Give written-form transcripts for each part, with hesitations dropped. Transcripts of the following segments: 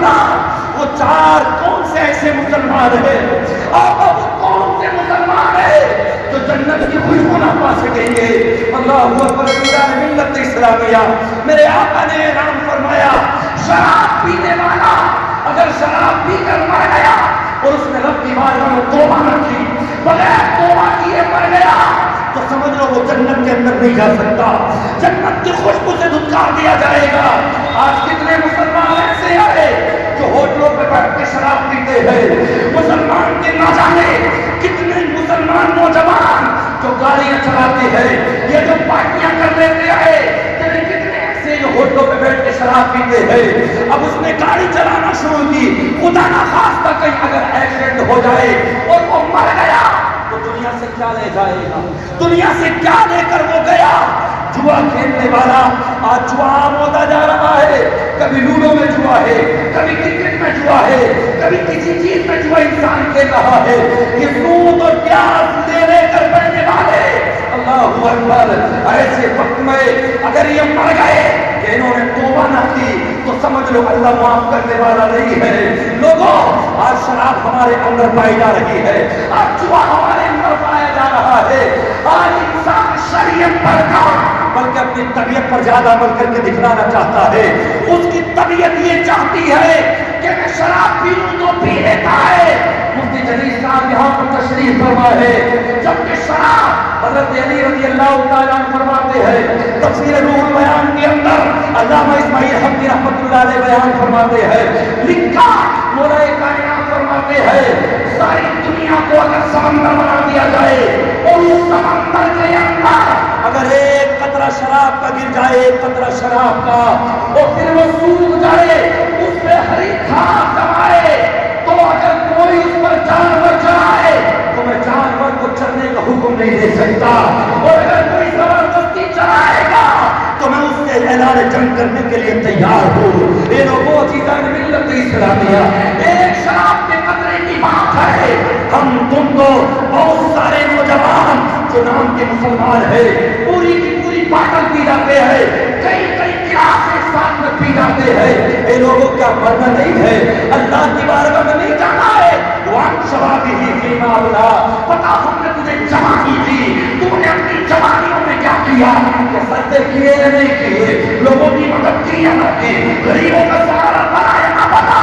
اللہ وہ چار کون سے ایسے مسلمان ہیں اور وہ کون سے مسلمان ہیں جو جنت کی خوشبو نہ پا سکیں گے. اللہ اکبر. ملت اسلامیہ میرے آقا نے اعلان فرمایا شراب پینے والا اگر شراب پی کر مر گیا اور اس نے رب کی بارگاہ میں توبہ نہ کی بغیر توبہ کیے مر گیا تو سمجھ لو وہ جنت کے اندر نہیں جا سکتا. جنت کی خوشبو سے دھتکار دیا جائے گا. آج کتنے مسلمان ایسے آئے جو ہوٹلوں پہ بیٹھ کے شراب پیتے ہیں. مسلمان کے نہ جانے کتنے مسلمان نوجوان جو گاڑیاں چلاتے ہیں, یہ جو پارٹیاں کر لیتے ہیں, کتنے ایسے جو ہوٹلوں پہ بیٹھ کے شراب پیتے ہیں. اب اس نے گاڑی چلانا شروع کی, خدا نہ خواستہ کہیں اگر ایکسیڈنٹ ہو جائے اور وہ مر گیا تو دنیا سے کیا لے جائے گا؟ دنیا سے کیا لے کر وہ گیا؟ جوا کھیلنے والا آج جوا عام ہوتا جا رہا ہے. کبھی لوڈو میں جوا ہے, کبھی کرکٹ میں جوا ہے, کبھی کسی چیز میں جوا انسان کھیل رہا ہے. یہ سود اور پیاس لے کر بڑھنے والے اللہ اکبر. ایسے وقت میں اگر یہ مر گئے کہ انہوں نے توبہ نہ کی تو سمجھ لو اللہ معاف کرنے والا نہیں ہے. لوگوں آج شراب ہمارے اندر پائی جا رہی ہے, آج جوا ہمارے اندر پایا جا رہا ہے. آج انسان شریعت پر کا بلکہ اپنی طبیعت پر زیادہ عمل کر کے دکھلانا چاہتا ہے. اس کی طبیعت یہ چاہتی ہے کہ میں شراب پیوں تو پی لیتا ہے. مفتی جلیل صاحب یہاں پر تشریف فرما ہے, جبکہ شراب حضرت علی رضی اللہ تعالیٰ عنہ فرماتے ہیں تفسیر روح البیان کے اندر, علامہ اسماعیل حقی رحمۃ اللہ علیہ بیان فرماتے ہیں, لکھا مولا کائنات فرماتے ہیں ساری دنیا کو اگر سمندر بنا دیا جائے اور اس سمندر کے اندر اگر ایک قطرہ شراب کا گر جائے, ایک قطرہ شراب کا, اور پھر وہ سوکھ جائے, اس میں ہری گھاس جمائے, تو اگر کوئی اس پر جانور چرائے تو میں جانور کو چرنے کا حکم نہیں دے سکتا, اور اگر کوئی زبردستی چرائے گا تو میں اس سے اعلان جنگ کرنے کے لیے تیار ہوں. یہ لوگوں چیزیں ملت اسلامیہ ایک شراب کے قطرے کی بات ہے. ہم تم کو بہت سارے نوجوان جو نام کے مسلمان ہے پوری کی پوری باٹل پی جاتے ہیں, کئی کئی گلاس ایک ساتھ میں پی جاتے ہیں. یہ لوگوں کیا مرنا نہیں ہے, اللہ کی بارگاہ میں نہیں جانا ہے. وان شبابی ہی فیما بلا, پتا ہم نے تجھے جوانی دی, تم نے اپنی جوانیوں میں کیا کیا, کہ سجدے کیے یا نہیں کیے, لوگوں کی مدد کی یا نہ کی, غریبوں کا سہارا بنا یا نہ بنا.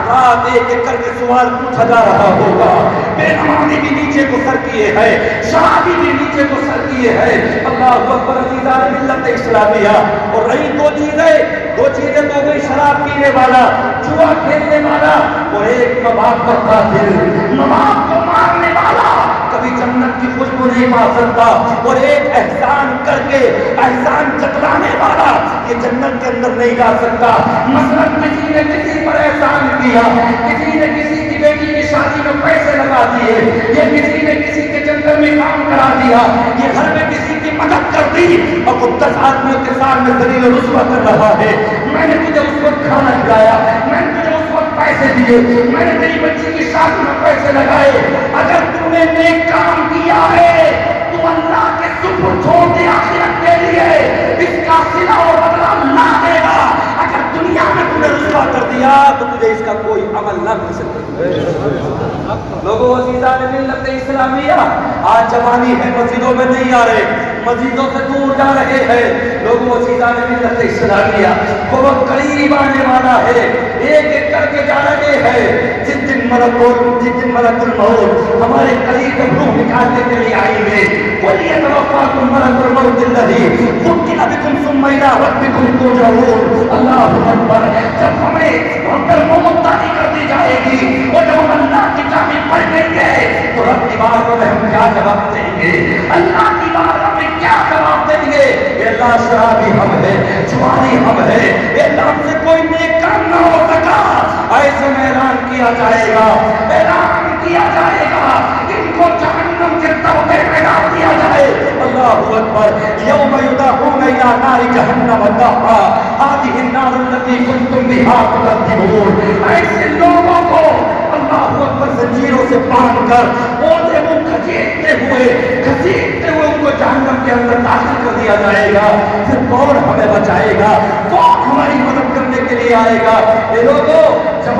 رات ایک ایک کر کے سوال پوچھا جا رہا ہوگا. بے نمازی بھی نیچے کو سر کیے ہے, شرابی بھی نیچے کو سر کیے ہے. اللہ اکبر. عزیزان ملت اسلامیہ, اور رہی دو چیزیں تو گئی, شراب پینے والا, جوا کھیلنے والا, اور ایک نواب کا قاتل, نواب کو مارنے والا کبھی جنت کی خوشبو نہیں پا سکتا, اور ایک احسان کر کے احسان جتلانے والا یہ جنت کے اندر نہیں جا سکتا. مثلا کسی نے کسی پر احسان کیا, کسی نے کسی کی بیٹی کی شادی میں پیسے لگا دیے, یہ کسی نے کسی کے جنگل میں کام کرا دیا, یہ گھر میں کسی کی مدد کر دی, اور وہ 10 آدمیوں کے سامنے ذلیل و رسوا کر رہا ہے. میں نے تجھے اس وقت کھانا کھلایا, میں نے تجھے اس وقت پیسے دیے, میں نے تیری بچی کی شادی میں پیسے لگائے. اگر تم نے نیک کام کیا ہے تو اللہ کے سپرد چھوڑ دے آخرت کے لیے, اس کا صلہ و بدلہ اللہ دے گا. اگر دنیا میں تم نے رسوا کر دیا تو تجھے اس کا کوئی عمل نہ مل سکتا. لوگوں عزیزان ملت اسلامیہ, آج جوانی ہے مسجدوں میں نہیں آ رہے, مسجدوں سے دور جا رہے ہیں. لوگوں عزیزان ملت اسلامیہ وہ وقت قریب آنے والا ہے, ایک ایک کر کے جا رہے ہیں. جس دن ملک الموت ہمارے قریب روح نکالنے کے لیے آئیں گے, وَلِيَتَوَفَّاكُم مَلَكُ الْمَوْتِ الَّذِي وُكِّلَ بِكُمْ ثُمَّ إِلَىٰ رَبِّكُمْ تُرْجَعُونَ. اللہ اکبر. جب ہمیں وقت الموت طاری کر دی جائے گی اور جب ہم اللہ کی جانب بڑھ لیں گے تو رب کی بارگاہ میں ہم کیا جواب دیں گے, اللہ کی بارگاہ میں کیا جواب دیں گے؟ اے اللہ شرابی ہم ہے, جوانی ہم ہے, اے اللہ ہم سے کوئی نیک کام نہ ہو سکا. ایسے میں اعلان کیا جائے گا, اعلان کیا جائے گا, ان کو جہنم کے توبے میں ڈال دیا جائے. اللہ اکبر. یوم یدعون الی نار جہنم دعا هذه النار التي كنتم بها تكذبون. ایسے لوگوں کو اللہ اکبر زنجیروں سے باندھ کر اوندے منہ کھچیٹتے ہوئے ان کو جہنم کے اندر داخل کر دیا جائے گا. پھر کون ہمیں بچائے گا, کون ہماری مدد کرنے کے لیے آئے گا؟ یہ لوگوں جب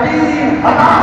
3000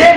1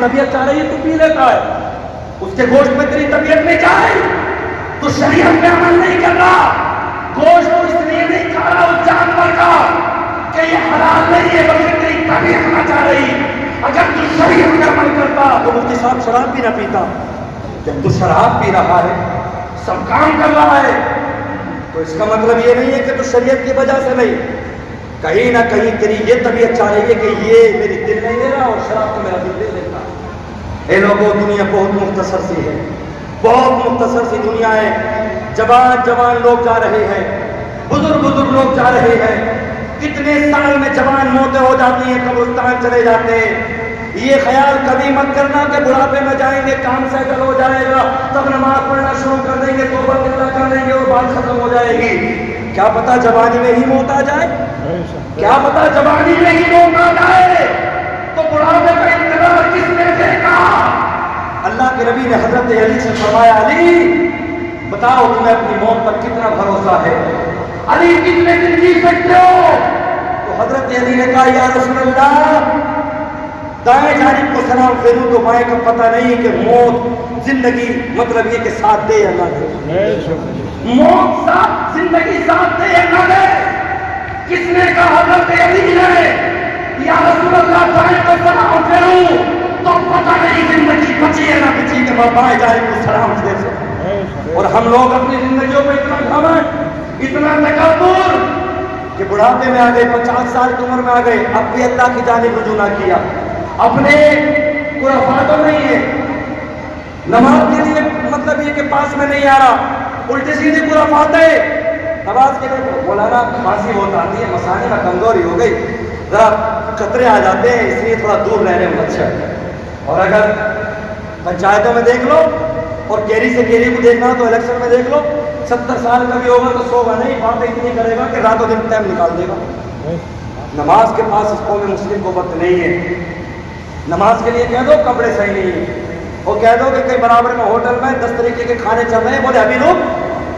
طبیعت چاہ رہی ہے تو پی لیتا ہے، اس کے گوشت میں تیری طبیعت نہیں چاہ رہی تو شریعت پہ عمل نہیں کر رہا، گوشت تو اس لیے نہیں کھا رہا اس جانور کا کہ یہ حلال نہیں ہے بلکہ تیری طبیعت نہ چاہ رہی۔ اگر تو شریعت پہ عمل کرتا تو مفتی صاحب شراب بھی نہ پیتا، جب تو شراب پی رہا ہے، سب کام کر رہا ہے، تو اس کا مطلب یہ نہیں ہے کہ تو شریعت کی وجہ سے نہیں، کہیں نہ کہیں تیری یہ طبیعت چاہ رہی ہے کہ یہ میری دل نہیں دے رہا اور شراب تو میرا دل دے دیتا۔ اے لوگوں، دنیا بہت مختصر سی ہے، بہت مختصر سی دنیا ہے، جوان جوان لوگ جا رہے ہیں، بزرگ بزرگ لوگ جا رہے ہیں، کتنے سال میں جوان موتیں ہو جاتی ہیں، قبرستان چلے جاتے ہیں۔ یہ خیال کبھی مت کرنا کہ بڑھاپے میں جائیں گے کام سیٹل ہو جائے گا، تب نماز پڑھنا شروع کر دیں گے، توبہ اللہ کر دیں گے اور بات ختم ہو جائے گی۔ کیا پتا جوانی میں ہی موت آ جائے، کیا پتا جوانی میں ہی موت آ جائے، تو بڑھاپے کا انتظار کس نے دیکھا؟ اللہ کے نبی نے حضرت علی سے فرمایا، علی بتاؤ تمہیں اپنی موت پر کتنا بھروسہ ہے، علی کتنے دن جی سکتے ہو؟ تو حضرت علی نے کہا، یا رسول اللہ دائیں جانب کو سلام پھیروں تو بائیں کا پتہ نہیں کہ موت زندگی مطلب یہ کہ ساتھ دے یا نہ دے، موت ساتھ زندگی ساتھ دے یا نہ دے۔ کس نے کہا؟ حضرت علی نے، یا رسول اللہ دائیں کو سلام پھیروں تو پتہ نہیں زندگی بچی ہے نہ بچی کہ میں بائیں جانب کو سلام پھیر سکوں۔ اور ہم لوگ اپنی زندگیوں میں اتنا گھمنڈ، اتنا تکبر کہ بڑھاپے میں آ گئے، 50 سال کی عمر میں آ گئے، اب بھی اللہ کی جانب رجوع نہ کیا، اپنے خرافاتوں نہیں ہے، نماز کے لیے مطلب یہ کہ پاس میں نہیں آ رہا، الٹی سیدھی خرافات ہے۔ نماز کے لیے مولانا کھانسی بہت آتی ہے، مسانے میں کمزوری ہو گئی، ذرا خطرے آ جاتے ہیں، اس لیے تھوڑا دور رہنے میں اچھا ہے۔ اور اگر پنچایتوں میں دیکھ لو اور کیری سے کیری کو دیکھنا تو الیکشن میں دیکھ لو، 70 سال کا بھی ہوگا تو سوگا نہیں، باتیں اتنی کرے گا کہ راتوں دن ٹائم نکال دے گا۔ نماز کے پاس اس قوم مسلم کو وقت نہیں ہے، نماز کے لیے کہہ دو کپڑے صحیح نہیں ہیں، وہ کہہ دو کہ کئی برابر میں ہوٹل میں 10 طریقے کے کھانے چل رہے ہیں، بولے ابھی لوگ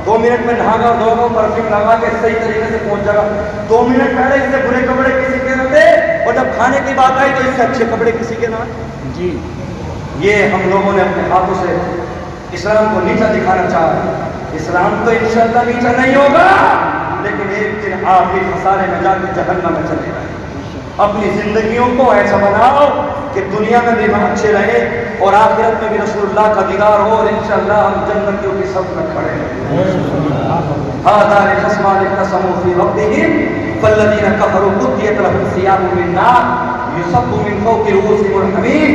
2 منٹ میں نہا گا دھو گا پرفیوم لگا کے صحیح طریقے سے پہنچ جائے گا، 2 منٹ پہلے اس سے برے کپڑے کسی کے نہ تھے، اور جب کھانے کی بات آئی تو اس سے اچھے کپڑے کسی کے نہ جی۔ یہ ہم لوگوں نے اپنے ہاتھوں سے اسلام کو نیچا دکھانا چاہا۔ اسلام تو انشاءاللہ نیچا نہیں ہوگا، لیکن ایک دن آپ بھی خسارے میں جا کے جہنم میں چلے جائیں۔ اپنی زندگیوں کو ایسا بناؤ کہ دنیا میں بھی ہم اچھے رہیں اور آخرت میں بھی رسول اللہ کا دیدار ہو، اور انشاءاللہ ہم جنتیوں کی صف میں کھڑے ہیں۔ هذان خصمان اختصموا في ربهم فالذين كفروا قطعت لهم ثياب من نار يصب من فوق رؤوسهم الحميم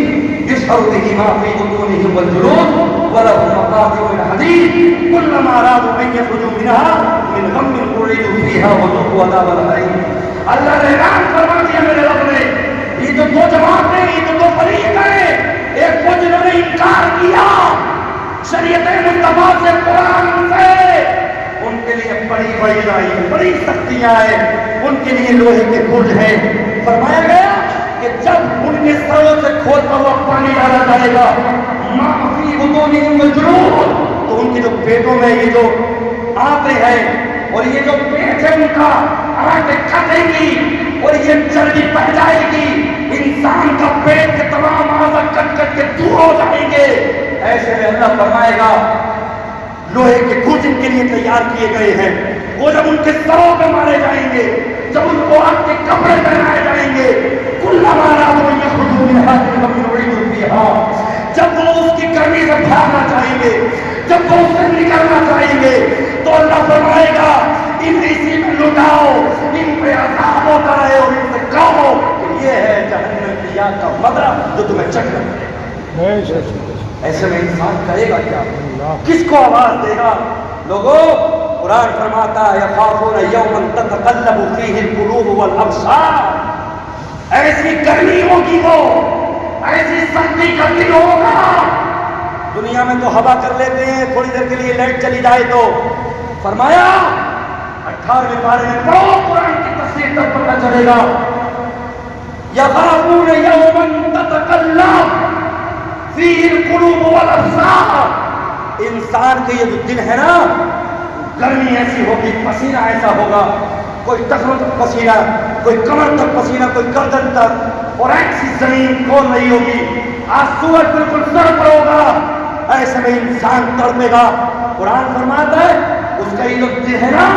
يشعر به ما في بطونهم والجلود ولهم مقامع من حديد كلما ارادوا ان يخرجوا منها من غم اعيدوا فيها وذوقوا عذاب الحريق۔ اللہ نے اعلان فرما دیا میرے رب نے، یہ جو دو جماعت ہیں، یہ جو دو فریق ہیں، ایک وہ جنہوں نے انکار کیا شریعت مصطفیٰ سے، قرآن سے، ان کے لیے بڑی وعید آئی ہے، بڑی سختیاں ہیں، ان کے لیے لوہے کے برج ہیں۔ فرمایا گیا کہ جب ان کے سروں سے کھولتا ہوا پانی ڈالا جائے گا، ما فی بطونہم الجلود، تو ان کے جو پیٹوں میں یہ جو آنتیں ہیں اور یہ جو پیٹ ہے ان کا، آنتیں کھٹیں گی اور یہ چربی بہ جائے گی، انسان کا پیٹ کے تمام اعضاء کٹ کٹ کے دور ہو جائیں گے۔ ایسے میں اللہ فرمائے گا لوہے کے برج ان کے لیے تیار کیے گئے ہیں، وہ جب ان کے سروں پہ مارے جائیں گے، جب ان کو آگ کے کپڑے پہنائے جائیں گے، کلما ارادوا ان یخرجوا منها من غم اعیدوا فیها، جب وہ اس کی گرمی سے بھاگنا چاہیں گے، جب وہ اس سے نکلنا چاہیں گے، تو اللہ فرمائے گا ان اسی میں لٹاؤ، ان پہ عذاب ہوتا ہے اور ان سے کہو کہ یہ ہے جہنم کی آگ کا مدرا جو تمہیں چکھنا پڑے گا۔ ایسے میں انسان کرے گا کیا، کس کو آواز دے گا؟ لوگوں، قرآن فرماتا ہے یخافون یوما تتقلب فیہ القلوب والابصار، ایسی گرمی ہوگی، وہ ایسی سردی کا دن ہوگا۔ دنیا میں تو ہوا کر لیتے ہیں، تھوڑی دیر کے لیے لائٹ چلی جائے تو، فرمایا 18ویں پارے میں پڑھو قرآن کی تفسیر تب پتہ چلے گا، یخافون یوما تتقلب فیہ القلوب والابصار، انسان کے یہ جو دن ہے نا، گرمی ایسی ہوگی، پسینہ ایسا ہوگا، کوئی ٹخنوں تک پسینہ، کوئی کمر تک پسینہ، کوئی گردن تک، اور ایسی زمین کون نہیں ہوگی آج سورج بالکل سر پر ہوگا، ایسے میں انسان تڑپے گا۔ قرآن فرماتا ہے اس کا یہ چہرہ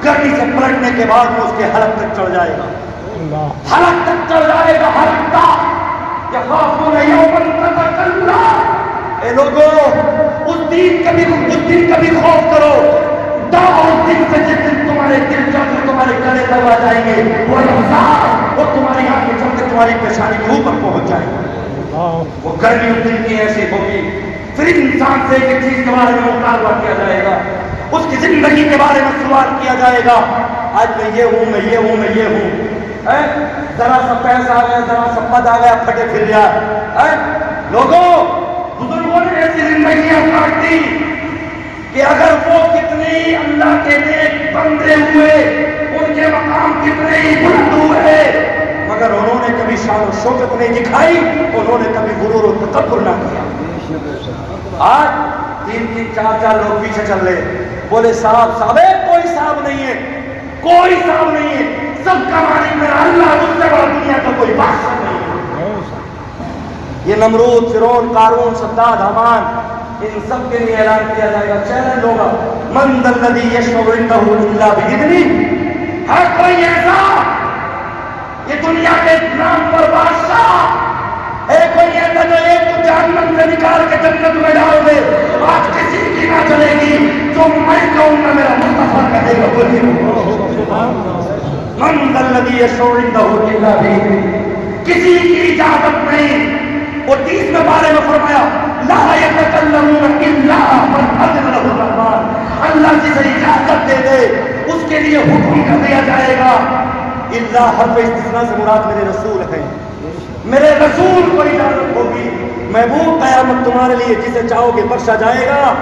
گرمی سے پلٹنے کے بعد میں اس کے حلق تک چڑھ جائے گا، حلق تک چڑھ جائے گا، حلق تک۔ یخافون یوما تتقلب، اے لوگوں اس دن کا بھی خوف کرو، ڈرو اس دن سے جس دن تمہارے دل جل کے تمہارے گلے تک آ جائیں گے، وہ انسان وہ تمہاری آنکھیں چل کے تمہاری پیشانی کے اوپر پہنچ جائے گا۔ وہ گرمی اس دن کی ایسی ہوگی، پھر انسان سے ایک چیز کے بارے میں مطالبہ کیا جائے گا، اس کی زندگی کے بارے میں سوال کیا جائے گا۔ آج میں یہ ہوں، میں یہ ہوں، میں یہ ہوں، ذرا سا پیسہ آ گیا، ذرا سا پد آ گیا، پھٹے پھر گیا۔ لوگوں بزرگوں نے ایسی زندگیاں کاٹ دی کہ اگر وہ کتنے اللہ کے نیک بندے ہوئے، ان کے مقام کتنے ہی بلند ہوئے، مگر انہوں نے کبھی شان و شوکت نہیں دکھائی، انہوں نے کبھی غرور و تکبر نہ کیا۔ آج 3-3 4-4 لوگ پیچھے چل رہے، بولے صاحب کوئی صاحب نہیں ہے، کوئی صاحب نہیں ہے، سب کا مالک میرا اللہ، اس سے بڑا دنیا کا کوئی بادشاہ نہیں ہے۔ یہ نمرود، فرعون، قارون، شداد، حامان، ان سب کے لیے اعلان کیا جائے گا، چیلنج ہوگا، من ذا الذی یشفع عنده الا باذنہ، ہے کوئی ایسا یہ دنیا کے نام پر بادشاہ ہے، کوئی ایسا جو ایک تو جہنم سے نکال کے جنت میں ڈال دے؟ آج کسی کی نہ چلے گی، جو میں کہوں گا میرا مصطفیٰ کہے گا وہی ہوگا۔ من ذا الذی یشفع عنده الا باذنہ، کسی کی اجازت نہیں۔ اور 30 بارے میں فرمایا لا یتکلمون الا من اذن له الرحمن، اللہ جسے اجازت دے دے اس کے لیے حکم کر دیا جائے گا۔ الا حرف استثناء سے مراد میرے رسول ہیں، میرے رسول کو اجازت ہوگی۔ محبوب قیامت تمہارے لیے جسے چاہو گے بخشا جائے گا،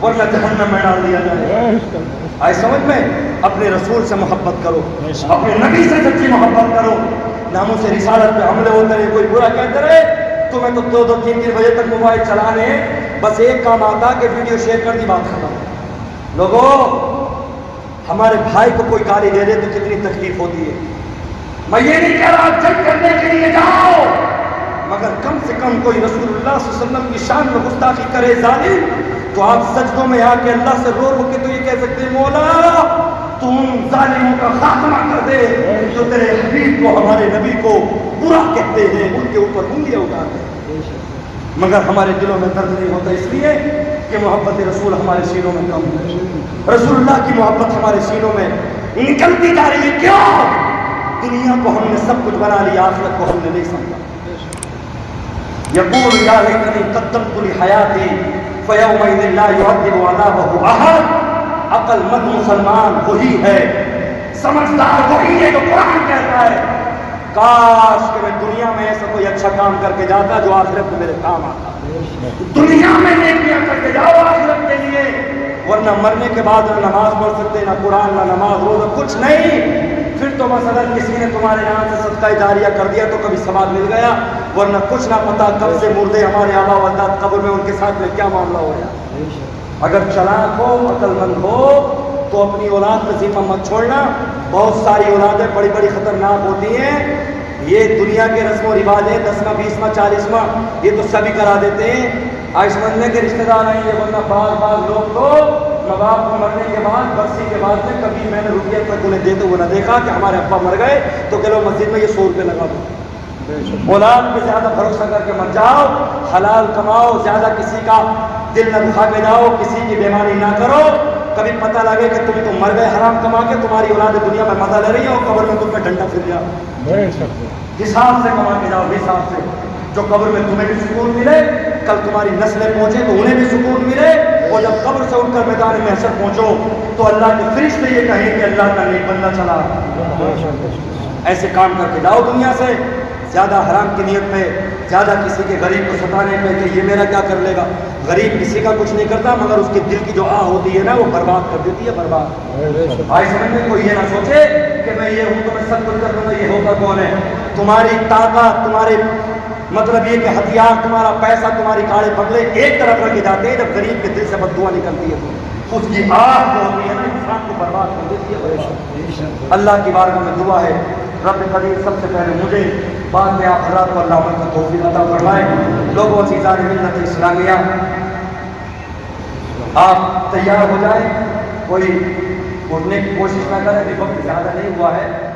ورنہ جہنم میں ڈال دیا جائے گا۔ آئے سمجھ میں؟ اپنے رسول سے محبت کرو، اپنے نبی سے سچی محبت کرو۔ ناموں سے رسالت پہ حملے ہوتے رہے، کوئی برا کہتے رہے، تمہیں تو 2-3 بجے تک موبائل چلانے ہیں، بس ایک کام آتا کہ ویڈیو شیئر کر دی، بات ختم۔ لوگوں ہمارے بھائی کو کوئی گالی دے دے تو کتنی تکلیف ہوتی ہے۔ میں یہ نہیں کہہ رہا جج کرنے کے لیے جاؤ، مگر کم سے کم کوئی رسول اللہ صلی اللہ علیہ وسلم کی شان میں گستاخی کرے ظالم، تو آپ سجدوں میں آ کے اللہ سے رو رو کے تو یہ کہہ سکتے ہیں مولا تو ان ظالموں کا خاتمہ کر دے جو تیرے حبیب کو، ہمارے نبی کو برا کہتے ہیں، ان کے اوپر انگلیاں اٹھاتے ہیں۔ مگر ہمارے دلوں میں درد نہیں ہوتا، اس لیے کہ محبت رسول ہمارے سینوں میں کم ہے، رسول اللہ کی محبت ہمارے سینوں میں نکلتی جا رہی ہے۔ کیوں؟ دنیا کو ہم نے سب کچھ بنا لیا، آخرت کو ہم نے نہیں سمجھا۔ یقول یا لیتنی قدمت لحیاتی فیومئذ لا یعذب عذابہ احد۔ عقل مند مسلمان وہی ہے، سمجھدار وہی ہے جو قرآن کہتا ہے کاش کہ میں دنیا میں ایسا کوئی اچھا کام کر کے جاتا جو آخرت میں میرے کام آتا۔ دنیا میں نیکیاں کر کے جاؤ آخرت کے لیے، ورنہ مرنے کے بعد نہ نماز پڑھ سکتے، نہ قرآن، نہ نماز، روزہ، کچھ نہیں۔ پھر تو مثلا کسی نے تمہارے نام سے صدقہ جاریہ کر دیا تو کبھی ثواب مل گیا، ورنہ کچھ نہ پتا کب سے مردے ہمارے آبا و اجداد قبر میں، ان کے ساتھ میں کیا معاملہ ہو گیا۔ اگر چلاک ہو، عقل مند ہو تو اپنی اولاد میں ذمہ مت چھوڑنا۔ بہت ساری اولادیں بڑی بڑی خطرناک ہوتی ہیں، یہ دنیا کے رسم و رواج ہیں، 10واں 20واں 40واں یہ تو سبھی کرا دیتے ہیں۔ آج سمجھنے کے رشتہ دار آئیں گے، ورنہ بعض لوگ تو ماں باپ کو مرنے کے بعد، برسی کے بعد میں کبھی میں نے روپیہ تک انہیں دیتے ہوئے نہ دیکھا کہ ہمارے ابا مر گئے تو کہ لو مسجد میں یہ 100 روپے لگا دو۔ اولاد پہ زیادہ بھروسہ کر کے مت جاؤ، حلال کماؤ، زیادہ کسی کا دل نہ دکھا کے جاؤ، کسی کی بیماری نہ کرو۔ کبھی پتہ لگے کہ تم تو مر گئے حرام کما کے، تمہاری اولاد دنیا میں مزہ لے رہی ہے اور قبر میں تم پہ ڈنڈا پھر جاؤ۔ حساب سے کما کے جاؤ، حساب سے، جو قبر میں تمہیں بھی سکون ملے، کل تمہاری نسلیں پہنچے تو انہیں بھی سکون ملے، اور جب قبر سے اٹھ کر میدان محشر پہنچو تو اللہ کے فرشتے یہ کہیں کہ اللہ کا نیک بندہ چلا۔ ایسے کام کر کے جاؤ دنیا سے، زیادہ حرام کی نیت پہ، زیادہ کسی کے غریب کو ستانے پہ کہ یہ میرا کیا کر لے گا۔ غریب کسی کا کچھ نہیں کرتا، مگر اس کے دل کی جو آہ ہوتی ہے نا وہ برباد کر دیتی ہے، برباد۔ بھائی سمجھ میں کوئی یہ نہ سوچے کہ میں یہ ہوں تو میں سب کچھ کر دوں گا، یہ ہوگا کون ہے؟ تمہاری طاقت، تمہارے مطلب یہ کہ ہتھیار، تمہارا پیسہ، تمہاری کاڑے پگلے ایک طرف رکھے جاتے ہیں، جب غریب کے دل سے بد دعا نکلتی ہے تو اس کی آہ جو ہوتی ہے نا انسان کو برباد کر دیتی ہے۔ اللہ کی بارگاہ میں دعا ہے رب قدیر سب سے پہلے مجھے بعد میں آپ حضرات کو اللہ عمل کی توفیق عطا فرمائے۔ لوگوں عزیزان ملت اسلامیہ، آپ تیار ہو جائیں، کوئی اٹھنے کی کوشش نہ کریں، ابھی وقت زیادہ نہیں ہوا ہے۔